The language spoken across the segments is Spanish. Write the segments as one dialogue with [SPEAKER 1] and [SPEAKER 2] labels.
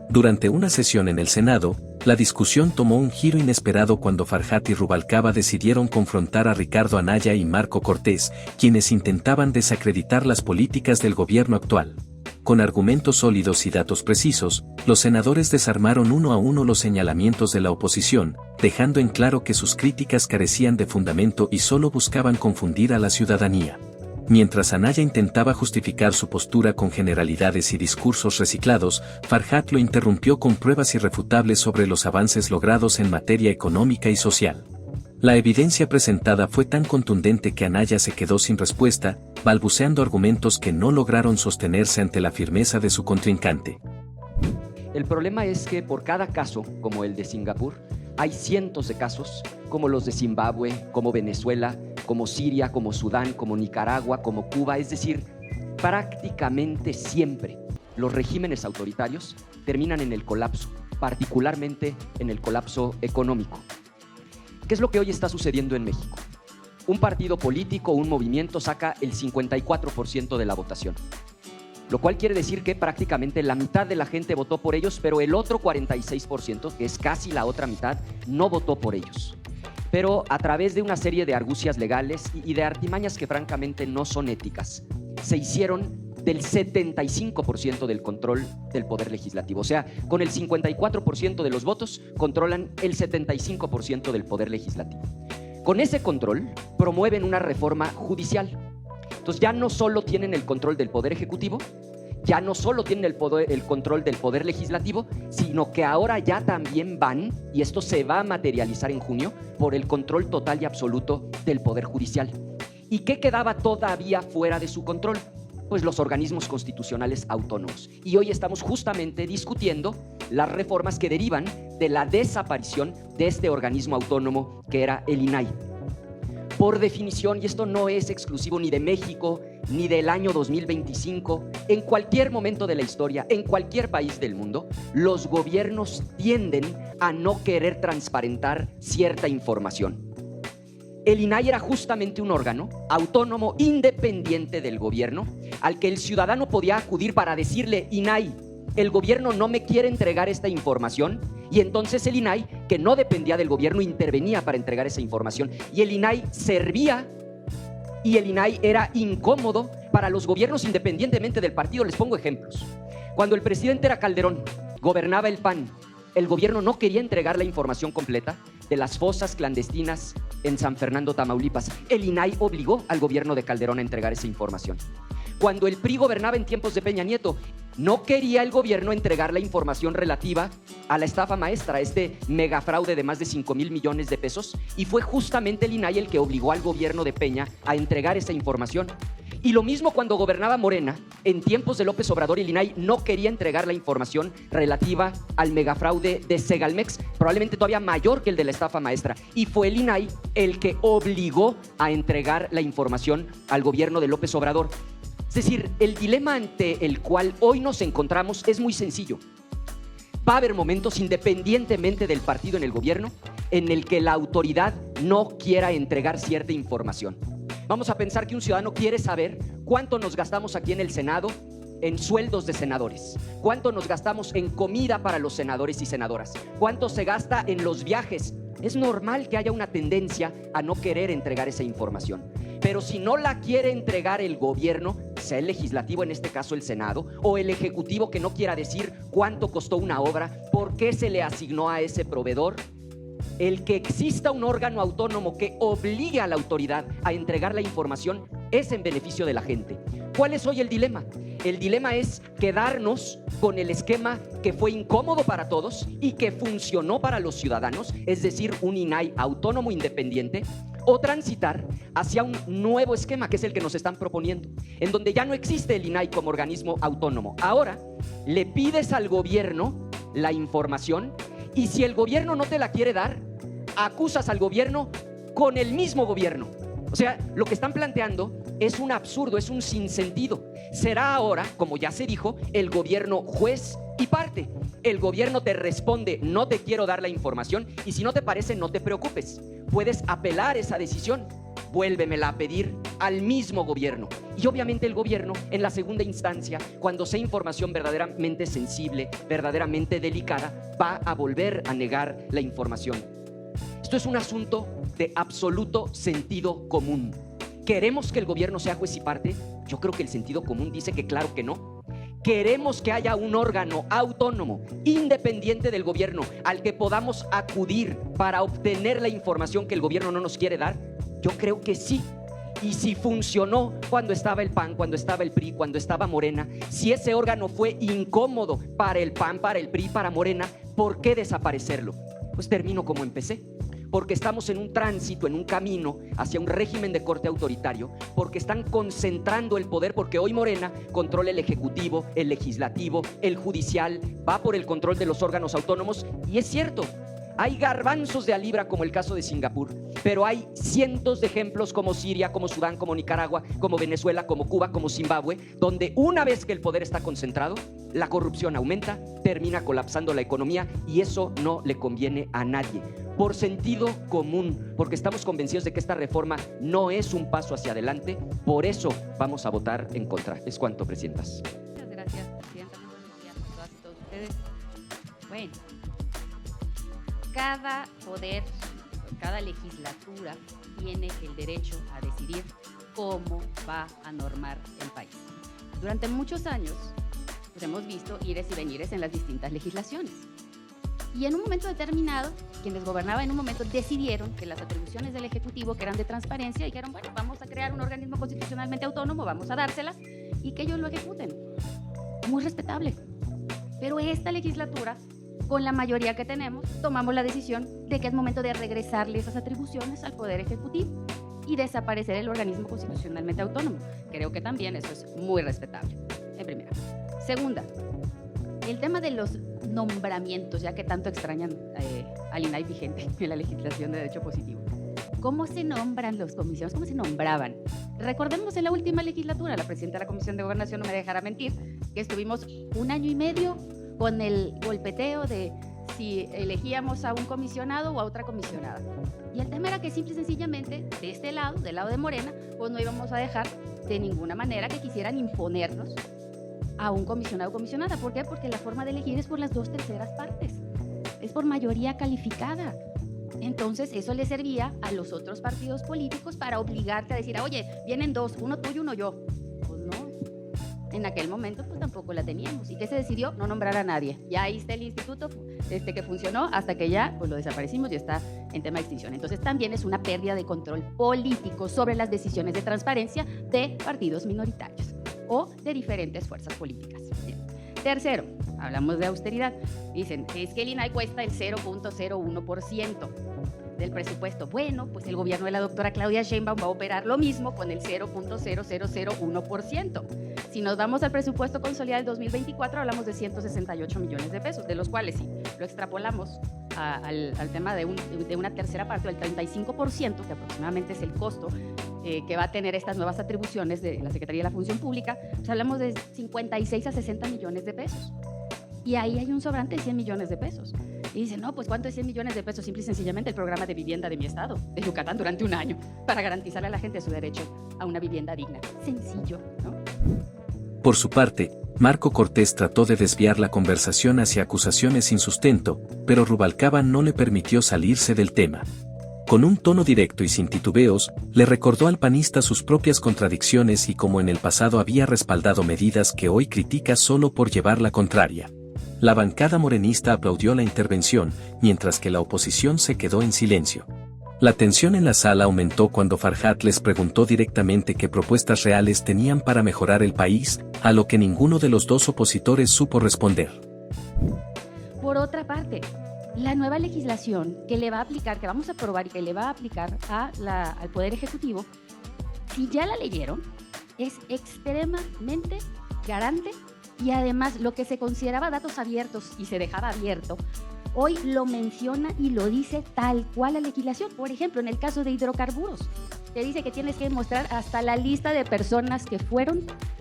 [SPEAKER 1] Durante una sesión en el Senado, la discusión tomó un giro inesperado cuando Farhat y Rubalcaba decidieron confrontar a Ricardo Anaya y Marco Cortés, quienes intentaban desacreditar las políticas del gobierno actual. Con argumentos sólidos y datos precisos, los senadores desarmaron uno a uno los señalamientos de la oposición, dejando en claro que sus críticas carecían de fundamento y solo buscaban confundir a la ciudadanía. Mientras Anaya intentaba justificar su postura con generalidades y discursos reciclados, Farhat lo interrumpió con pruebas irrefutables sobre los avances logrados en materia económica y social. La evidencia presentada fue tan contundente que Anaya se quedó sin respuesta, balbuceando argumentos que no lograron sostenerse ante la firmeza de su contrincante.
[SPEAKER 2] El problema es que por cada caso, como el de Singapur, hay cientos de casos, como los de Zimbabue, como Venezuela, como Siria, como Sudán, como Nicaragua, como Cuba. Es decir, prácticamente siempre los regímenes autoritarios terminan en el colapso, particularmente en el colapso económico. ¿Qué es lo que hoy está sucediendo en México? Un partido político, un movimiento saca el 54% de la votación, lo cual quiere decir que prácticamente la mitad de la gente votó por ellos, pero el otro 46%, que es casi la otra mitad, no votó por ellos. Pero a través de una serie de argucias legales y de artimañas que francamente no son éticas, se hicieron del 75% del control del poder legislativo. O sea, con el 54% de los votos controlan el 75% del poder legislativo. Con ese control promueven una reforma judicial. Entonces ya no solo tienen el control del poder ejecutivo, ya no solo tienen el control del poder legislativo, sino que ahora ya también van, y esto se va a materializar en junio, por el control total y absoluto del poder judicial. ¿Y qué quedaba todavía fuera de su control? Pues los organismos constitucionales autónomos. Y hoy estamos justamente discutiendo las reformas que derivan de la desaparición de este organismo autónomo que era el INAI. Por definición, y esto no es exclusivo ni de México, ni del año 2025, en cualquier momento de la historia, en cualquier país del mundo, los gobiernos tienden a no querer transparentar cierta información. El INAI era justamente un órgano autónomo, independiente del gobierno, al que el ciudadano podía acudir para decirle: INAI, el gobierno no me quiere entregar esta información. Y entonces el INAI, que no dependía del gobierno, intervenía para entregar esa información. Y el INAI servía, y el INAI era incómodo para los gobiernos independientemente del partido. Les pongo ejemplos. Cuando el presidente era Calderón, gobernaba el PAN, el gobierno no quería entregar la información completa de las fosas clandestinas en San Fernando, Tamaulipas. El INAI obligó al gobierno de Calderón a entregar esa información. Cuando el PRI gobernaba en tiempos de Peña Nieto, no quería el gobierno entregar la información relativa a la estafa maestra, este megafraude de más de 5,000 millones de pesos, y fue justamente el INAI el que obligó al gobierno de Peña a entregar esa información. Y lo mismo cuando gobernaba Morena, en tiempos de López Obrador, el INAI no quería entregar la información relativa al megafraude de Segalmex, probablemente todavía mayor que el de la estafa maestra, y fue el INAI el que obligó a entregar la información al gobierno de López Obrador. Es decir, el dilema ante el cual hoy nos encontramos es muy sencillo. Va a haber momentos, independientemente del partido en el gobierno, en el que la autoridad no quiera entregar cierta información. Vamos a pensar que un ciudadano quiere saber cuánto nos gastamos aquí en el Senado en sueldos de senadores, cuánto nos gastamos en comida para los senadores y senadoras, cuánto se gasta en los viajes. Es normal que haya una tendencia a no querer entregar esa información. Pero si no la quiere entregar el gobierno, sea el legislativo, en este caso el Senado, o el ejecutivo que no quiera decir cuánto costó una obra, por qué se le asignó a ese proveedor, el que exista un órgano autónomo que obligue a la autoridad a entregar la información es en beneficio de la gente. ¿Cuál es hoy el dilema? El dilema es quedarnos con el esquema que fue incómodo para todos y que funcionó para los ciudadanos, es decir, un INAI autónomo independiente, o transitar hacia un nuevo esquema, que es el que nos están proponiendo, en donde ya no existe el INAI como organismo autónomo. Ahora le pides al gobierno la información, y si el gobierno no te la quiere dar, acusas al gobierno con el mismo gobierno. O sea, lo que están planteando es un absurdo, es un sinsentido. Será ahora, como ya se dijo, el gobierno juez y parte. El gobierno te responde: no te quiero dar la información, y si no te parece, no te preocupes, puedes apelar esa decisión. vuélvemela a pedir al mismo gobierno. Y obviamente el gobierno, en la segunda instancia, cuando sea información verdaderamente sensible, verdaderamente delicada, va a volver a negar la información. Esto es un asunto de absoluto sentido común. ¿Queremos que el gobierno sea juez y parte? Yo creo que el sentido común dice que claro que no. ¿Queremos que haya un órgano autónomo, independiente del gobierno, al que podamos acudir para obtener la información que el gobierno no nos quiere dar? Yo creo que sí. Y si funcionó cuando estaba el PAN, cuando estaba el PRI, cuando estaba Morena, si ese órgano fue incómodo para el PAN, para el PRI, para Morena, ¿por qué desaparecerlo? Pues termino como empecé. Porque estamos en un tránsito, en un camino hacia un régimen de corte autoritario, porque están concentrando el poder, porque hoy Morena controla el ejecutivo, el legislativo, el judicial, va por el control de los órganos autónomos. Y es cierto, hay garbanzos de a libra como el caso de Singapur, pero hay cientos de ejemplos como Siria, como Sudán, como Nicaragua, como Venezuela, como Cuba, como Zimbabue, donde una vez que el poder está concentrado, la corrupción aumenta, termina colapsando la economía y eso no le conviene a nadie. Por sentido común, porque estamos convencidos de que esta reforma no es un paso hacia adelante, por eso vamos a votar en contra. Es cuanto, presidentas.
[SPEAKER 3] Muchas gracias, presidenta. Muy buenos días a todas y todos ustedes. Bueno, cada poder, cada legislatura tiene el derecho a decidir cómo va a normar el país. Durante muchos años, pues hemos visto ires y venires en las distintas legislaciones. Y en un momento determinado, quienes gobernaban en un momento decidieron que las atribuciones del Ejecutivo, que eran de transparencia, dijeron, bueno, vamos a crear un organismo constitucionalmente autónomo, vamos a dárselas y que ellos lo ejecuten. Muy respetable. Pero esta legislatura, con la mayoría que tenemos, tomamos la decisión de que es momento de regresarle esas atribuciones al Poder Ejecutivo y desaparecer el organismo constitucionalmente autónomo. Creo que también eso es muy respetable, en primera. Segunda, el tema de los nombramientos, ya que tanto extrañan al INAI vigente en la legislación de derecho positivo. ¿Cómo se nombran los comisionados? ¿Cómo se nombraban? Recordemos en la última legislatura, la presidenta de la Comisión de Gobernación no me dejará mentir, que estuvimos 1 año y medio con el golpeteo de si elegíamos a un comisionado o a otra comisionada. Y el tema era que simple y sencillamente, de este lado, del lado de Morena, pues no íbamos a dejar de ninguna manera que quisieran imponernos a un comisionado o comisionada. ¿Por qué? Porque la forma de elegir es por las 2/3 partes. Es por mayoría calificada. Entonces, eso le servía a los otros partidos políticos para obligarte a decir, oye, vienen 2, uno tuyo, uno yo. Pues no. En aquel momento, pues tampoco la teníamos. ¿Y qué se decidió? No nombrar a nadie. Ya ahí está el instituto que funcionó hasta que ya pues lo desaparecimos y está en tema de extinción. Entonces, también es una pérdida de control político sobre las decisiones de transparencia de partidos minoritarios o de diferentes fuerzas políticas. Bien. Tercero, hablamos de austeridad. Dicen, es que el INAI cuesta el 0.01% del presupuesto. Bueno, pues el gobierno de la doctora Claudia Sheinbaum va a operar lo mismo con el 0.0001%. Si nos vamos al presupuesto consolidado del 2024, hablamos de 168 millones de pesos, de los cuales si lo extrapolamos al tema de una tercera parte, del 35%, que aproximadamente es el costo que va a tener estas nuevas atribuciones de la Secretaría de la Función Pública, pues hablamos de 56 a 60 millones de pesos. Y ahí hay un sobrante de 100 millones de pesos. Y dicen, no, pues ¿cuánto es 100 millones de pesos? Simple y sencillamente el programa de vivienda de mi estado, de Yucatán, durante 1 año, para garantizarle a la gente su derecho a una vivienda digna. Sencillo, ¿no?
[SPEAKER 1] Por su parte, Marco Cortés trató de desviar la conversación hacia acusaciones sin sustento, pero Rubalcaba no le permitió salirse del tema. Con un tono directo y sin titubeos, le recordó al panista sus propias contradicciones y cómo en el pasado había respaldado medidas que hoy critica solo por llevar la contraria. La bancada morenista aplaudió la intervención, mientras que la oposición se quedó en silencio. La tensión en la sala aumentó cuando Farhat les preguntó directamente qué propuestas reales tenían para mejorar el país, a lo que ninguno de los dos opositores supo responder.
[SPEAKER 3] Por otra parte, la nueva legislación que le va a aplicar, que vamos a aprobar y que le va a aplicar al Poder Ejecutivo, si ya la leyeron, es extremadamente garante y además lo que se consideraba datos abiertos y se dejaba abierto, hoy lo menciona y lo dice tal cual la legislación. Por ejemplo, en el caso de hidrocarburos, te dice que tienes que mostrar hasta la lista de personas que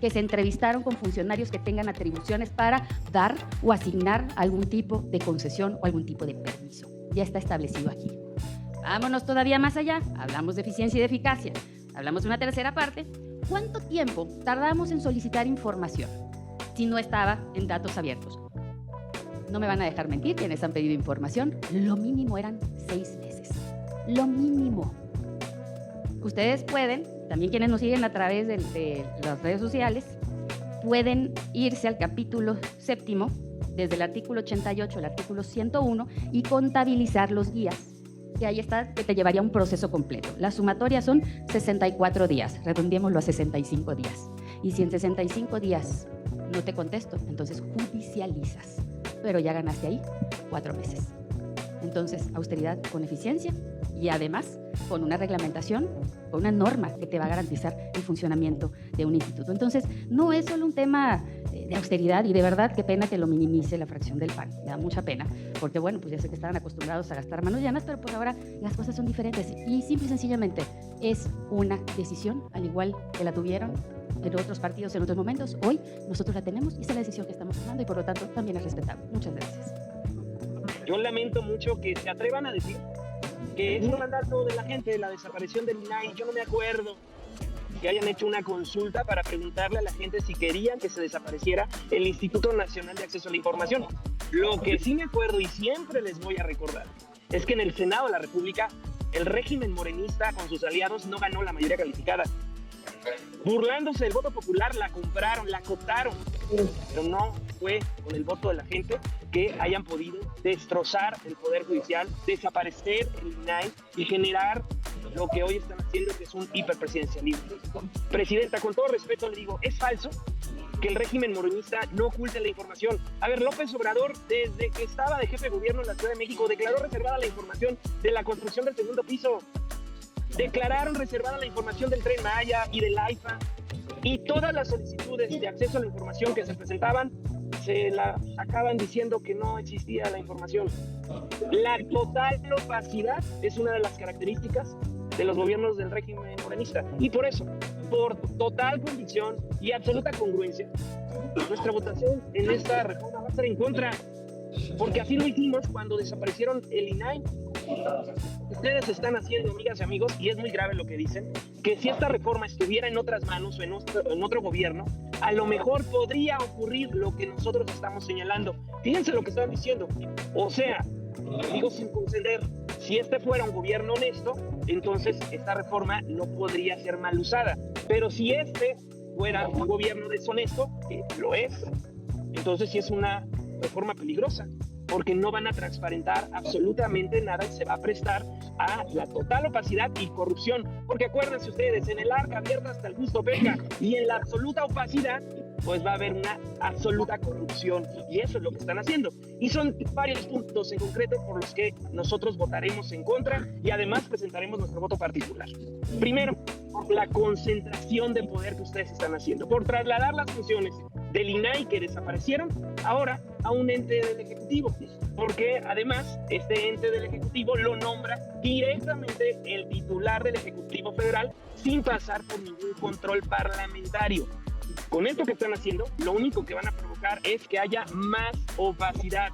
[SPEAKER 3] se entrevistaron con funcionarios que tengan atribuciones para dar o asignar algún tipo de concesión o algún tipo de permiso. Ya está establecido aquí. Vámonos todavía más allá, hablamos de eficiencia y de eficacia, hablamos de una tercera parte. ¿Cuánto tiempo tardamos en solicitar información si no estaba en datos abiertos? No me van a dejar mentir quienes han pedido información, lo mínimo eran 6 meses, lo mínimo. Ustedes pueden, también quienes nos siguen a través de las redes sociales, pueden irse al capítulo 7, desde el artículo 88 al artículo 101, y contabilizar los días. Que ahí está, que te llevaría un proceso completo. La sumatoria son 64 días, redondeémoslo a 65 días. Y si en 65 días no te contesto, entonces judicializas. Pero ya ganaste ahí 4 meses. Entonces, austeridad con eficiencia y además con una reglamentación, con una norma que te va a garantizar el funcionamiento de un instituto. Entonces, no es solo un tema de austeridad, y de verdad qué pena que lo minimice la fracción del PAN. Me da mucha pena, porque bueno, pues ya sé que estaban acostumbrados a gastar manos llenas, pero pues ahora las cosas son diferentes y simple y sencillamente es una decisión, al igual que la tuvieron en otros partidos en otros momentos. Hoy nosotros la tenemos y esa es la decisión que estamos tomando y por lo tanto también es respetable. Muchas gracias.
[SPEAKER 4] Yo lamento mucho que se atrevan a decir que es un mandato de la gente, la desaparición del INAI. Yo no me acuerdo que hayan hecho una consulta para preguntarle a la gente si querían que se desapareciera el Instituto Nacional de Acceso a la Información. Lo que sí me acuerdo y siempre les voy a recordar es que en el Senado de la República el régimen morenista con sus aliados no ganó la mayoría calificada. Burlándose del voto popular, la compraron, la cooptaron, pero no fue con el voto de la gente que hayan podido destrozar el Poder Judicial, desaparecer el INAI y generar lo que hoy están haciendo, que es un hiperpresidencialismo. Presidenta, con todo respeto le digo, es falso que el régimen morenista no oculte la información. A ver, López Obrador, desde que estaba de jefe de gobierno en la Ciudad de México, declaró reservada la información de la construcción del segundo piso. Declararon reservada la información del Tren Maya y del AIFA, y todas las solicitudes de acceso a la información que se presentaban se la acaban diciendo que no existía la información. La total opacidad es una de las características de los gobiernos del régimen morenista, y por eso, por total convicción y absoluta congruencia, nuestra votación en esta reforma va a ser en contra, porque así lo hicimos cuando desaparecieron el INAI. Ustedes están haciendo, amigas y amigos, y es muy grave lo que dicen, que si esta reforma estuviera en otras manos o en otro gobierno, a lo mejor podría ocurrir lo que nosotros estamos señalando. Fíjense lo que están diciendo. O sea, digo sin conceder, si este fuera un gobierno honesto, entonces esta reforma no podría ser mal usada. Pero si este fuera un gobierno deshonesto, que lo es, entonces sí es una reforma peligrosa, porque no van a transparentar absolutamente nada y se va a prestar a la total opacidad y corrupción. Porque acuérdense ustedes, en el arca abierta hasta el justo peca, y en la absoluta opacidad, pues va a haber una absoluta corrupción, y eso es lo que están haciendo. Y son varios puntos en concreto por los que nosotros votaremos en contra y además presentaremos nuestro voto particular. Primero, por la concentración de poder que ustedes están haciendo, por trasladar las funciones del INAI que desaparecieron ahora a un ente del Ejecutivo, porque además este ente del Ejecutivo lo nombra directamente el titular del Ejecutivo Federal sin pasar por ningún control parlamentario. Con esto que están haciendo, lo único que van a provocar es que haya más opacidad.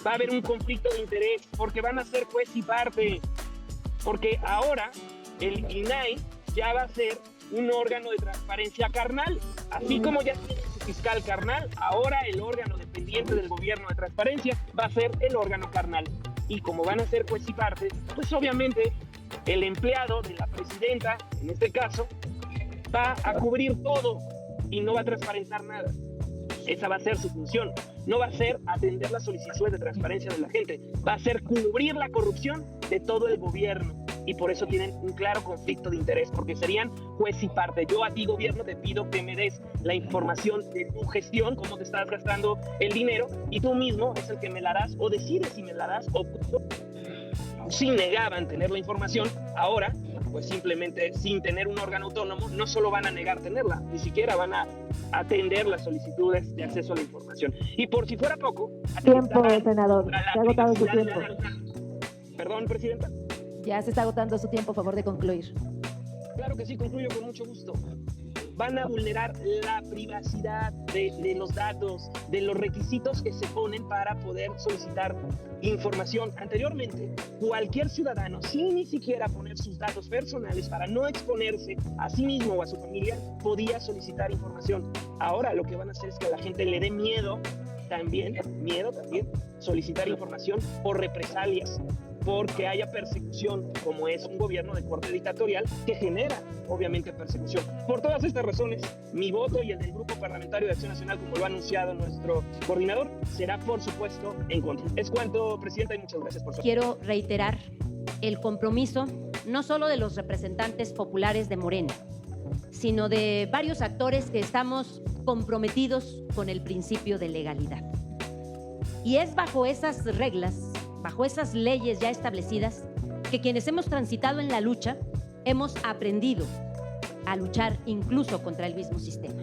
[SPEAKER 4] Va a haber un conflicto de interés porque van a ser juez y parte, porque ahora el INAI ya va a ser un órgano de transparencia carnal, así como ya tiene su fiscal carnal, ahora el órgano dependiente del gobierno de transparencia va a ser el órgano carnal. Y como van a ser juez y parte, pues obviamente el empleado de la presidenta, en este caso, va a cubrir todo y no va a transparentar nada. Esa va a ser su función. No va a ser atender las solicitudes de transparencia de la gente, va a ser cubrir la corrupción de todo el gobierno. Y por eso tienen un claro conflicto de interés, porque serían juez y parte. Yo a ti, gobierno, te pido que me des la información de tu gestión, cómo te estás gastando el dinero, y tú mismo es el que me la das, o decides si me la das, o si negaban tener la información, ahora, pues simplemente sin tener un órgano autónomo, no solo van a negar tenerla, ni siquiera van a atender las solicitudes de acceso a la información. Y por si fuera poco...
[SPEAKER 5] Tiempo, senador. Se ha agotado su tiempo.
[SPEAKER 4] Perdón, presidenta.
[SPEAKER 5] Ya se está agotando su tiempo, a favor de concluir.
[SPEAKER 4] Claro que sí, concluyo con mucho gusto. van a vulnerar la privacidad de los datos, de los requisitos que se ponen para poder solicitar información. Anteriormente, cualquier ciudadano, sin ni siquiera poner sus datos personales para no exponerse a sí mismo o a su familia, podía solicitar información. Ahora lo que van a hacer es que a la gente le dé miedo también, solicitar información por represalias, porque haya persecución, como es un gobierno de corte dictatorial que genera, obviamente, persecución. Por todas estas razones, mi voto y el del Grupo Parlamentario de Acción Nacional, como lo ha anunciado nuestro coordinador, será, por supuesto, en contra. Es cuanto, Presidenta, y muchas gracias por su...
[SPEAKER 6] Quiero reiterar el compromiso no solo de los representantes populares de Morena, sino de varios actores que estamos comprometidos con el principio de legalidad. Y es bajo esas reglas, bajo esas leyes ya establecidas, que quienes hemos transitado en la lucha hemos aprendido a luchar incluso contra el mismo sistema.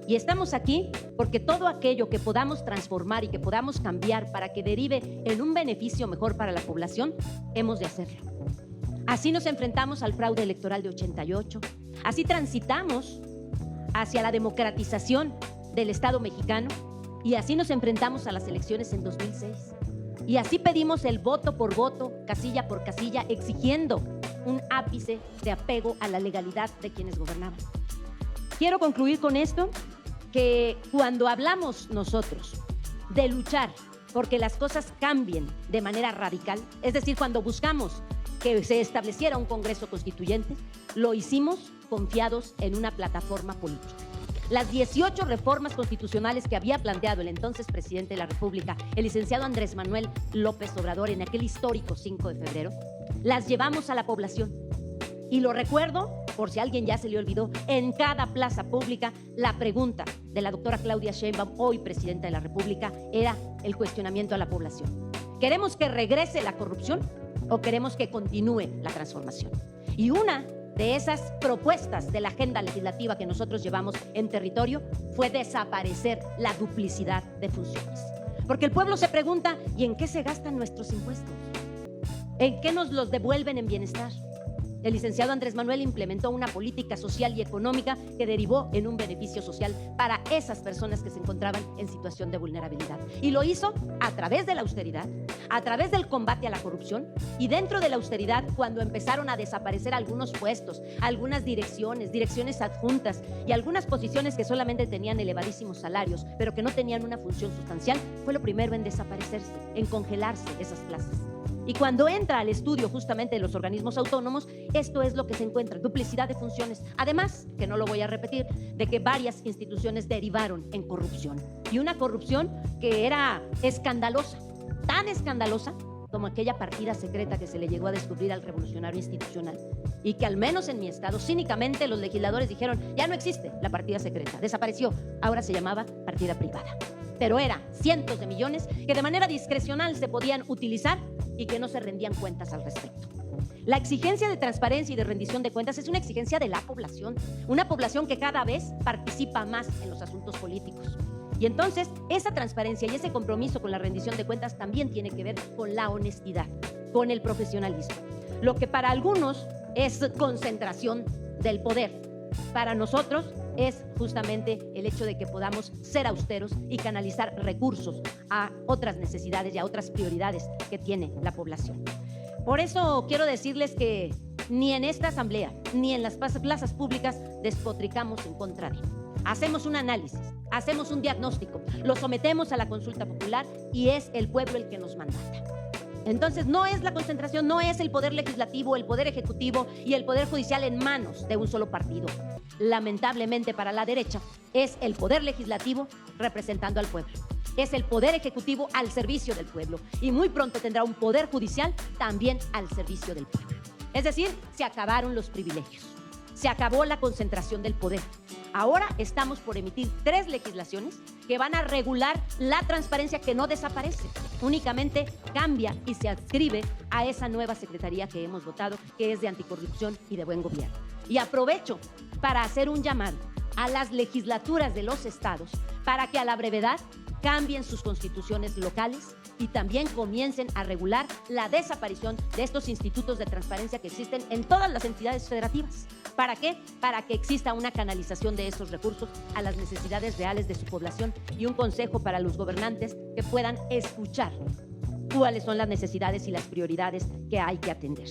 [SPEAKER 6] Y estamos aquí porque todo aquello que podamos transformar y que podamos cambiar para que derive en un beneficio mejor para la población, hemos de hacerlo. Así nos enfrentamos al fraude electoral de 88, así transitamos hacia la democratización del Estado mexicano y así nos enfrentamos a las elecciones en 2006. Y así pedimos el voto por voto, casilla por casilla, exigiendo un ápice de apego a la legalidad de quienes gobernaban. Quiero concluir con esto, que cuando hablamos nosotros de luchar porque las cosas cambien de manera radical, es decir, cuando buscamos que se estableciera un Congreso Constituyente, lo hicimos confiados en una plataforma política. Las 18 reformas constitucionales que había planteado el entonces presidente de la República, el licenciado Andrés Manuel López Obrador, en aquel histórico 5 de febrero, las llevamos a la población. Y lo recuerdo, por si a alguien ya se le olvidó, en cada plaza pública la pregunta de la doctora Claudia Sheinbaum, hoy presidenta de la República, era el cuestionamiento a la población. ¿Queremos que regrese la corrupción o queremos que continúe la transformación? Y una de esas propuestas de la agenda legislativa que nosotros llevamos en territorio fue desaparecer la duplicidad de funciones. Porque el pueblo se pregunta, ¿y en qué se gastan nuestros impuestos? ¿En qué nos los devuelven en bienestar? El licenciado Andrés Manuel implementó una política social y económica que derivó en un beneficio social para esas personas que se encontraban en situación de vulnerabilidad. Y lo hizo a través de la austeridad, a través del combate a la corrupción, y dentro de la austeridad, cuando empezaron a desaparecer algunos puestos, algunas direcciones adjuntas y algunas posiciones que solamente tenían elevadísimos salarios, pero que no tenían una función sustancial, fue lo primero en desaparecerse, en congelarse esas plazas. Y cuando entra al estudio justamente de los organismos autónomos, esto es lo que se encuentra, duplicidad de funciones. Además, que no lo voy a repetir, de que varias instituciones derivaron en corrupción. Y una corrupción que era escandalosa, tan escandalosa como aquella partida secreta que se le llegó a descubrir al revolucionario institucional. Y que al menos en mi estado, cínicamente, los legisladores dijeron, ya no existe la partida secreta, desapareció, ahora se llamaba partida privada. Pero eran cientos de millones que de manera discrecional se podían utilizar y que no se rendían cuentas al respecto. La exigencia de transparencia y de rendición de cuentas es una exigencia de la población, una población que cada vez participa más en los asuntos políticos. Y entonces, esa transparencia y ese compromiso con la rendición de cuentas también tiene que ver con la honestidad, con el profesionalismo. Lo que para algunos es concentración del poder, para nosotros es justamente el hecho de que podamos ser austeros y canalizar recursos a otras necesidades y a otras prioridades que tiene la población. Por eso quiero decirles que ni en esta asamblea ni en las plazas públicas despotricamos en contra de. Hacemos un análisis, hacemos un diagnóstico, lo sometemos a la consulta popular y es el pueblo el que nos mandata. Entonces no es la concentración, no es el poder legislativo, el poder ejecutivo y el poder judicial en manos de un solo partido. Lamentablemente para la derecha es el poder legislativo representando al pueblo. Es el poder ejecutivo al servicio del pueblo y muy pronto tendrá un poder judicial también al servicio del pueblo. Es decir, se acabaron los privilegios, se acabó la concentración del poder. Ahora estamos por emitir 3 legislaciones que van a regular la transparencia, que no desaparece, únicamente cambia y se adscribe a esa nueva secretaría que hemos votado, que es de anticorrupción y de buen gobierno. Y aprovecho para hacer un llamado a las legislaturas de los estados para que a la brevedad cambien sus constituciones locales y también comiencen a regular la desaparición de estos institutos de transparencia que existen en todas las entidades federativas. ¿Para qué? Para que exista una canalización de esos recursos a las necesidades reales de su población y un consejo para los gobernantes que puedan escuchar cuáles son las necesidades y las prioridades que hay que atender.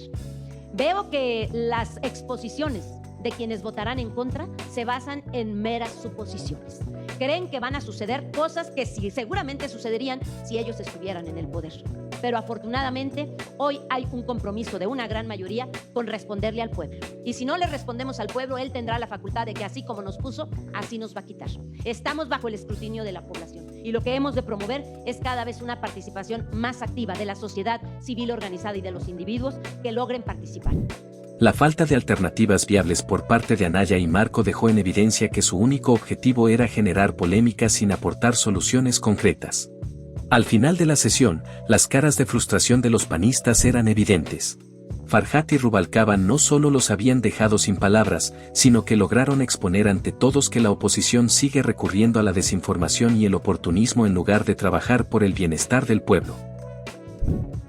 [SPEAKER 6] Veo que las exposiciones de quienes votarán en contra se basan en meras suposiciones. Creen que van a suceder cosas que sí, seguramente sucederían si ellos estuvieran en el poder. Pero afortunadamente hoy hay un compromiso de una gran mayoría con responderle al pueblo. Y si no le respondemos al pueblo, él tendrá la facultad de que así como nos puso, así nos va a quitar. Estamos bajo el escrutinio de la población y lo que hemos de promover es cada vez una participación más activa de la sociedad civil organizada y de los individuos que logren participar.
[SPEAKER 1] La falta de alternativas viables por parte de Anaya y Marco dejó en evidencia que su único objetivo era generar polémicas sin aportar soluciones concretas. Al final de la sesión, las caras de frustración de los panistas eran evidentes. Farhat y Rubalcaba no solo los habían dejado sin palabras, sino que lograron exponer ante todos que la oposición sigue recurriendo a la desinformación y el oportunismo en lugar de trabajar por el bienestar del pueblo.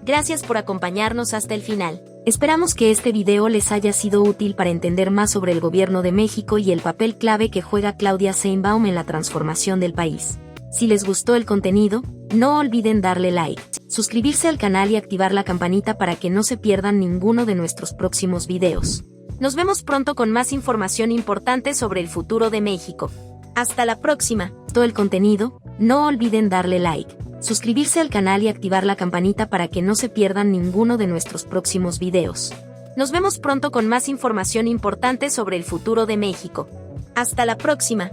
[SPEAKER 7] Gracias por acompañarnos hasta el final. Esperamos que este video les haya sido útil para entender más sobre el gobierno de México y el papel clave que juega Claudia Sheinbaum en la transformación del país. Si les gustó el contenido, no olviden darle like, suscribirse al canal y activar la campanita para que no se pierdan ninguno de nuestros próximos videos. Nos vemos pronto con más información importante sobre el futuro de México. Hasta la próxima. Todo el contenido, no olviden darle like, suscribirse al canal y activar la campanita para que no se pierdan ninguno de nuestros próximos videos. Nos vemos pronto con más información importante sobre el futuro de México. Hasta la próxima.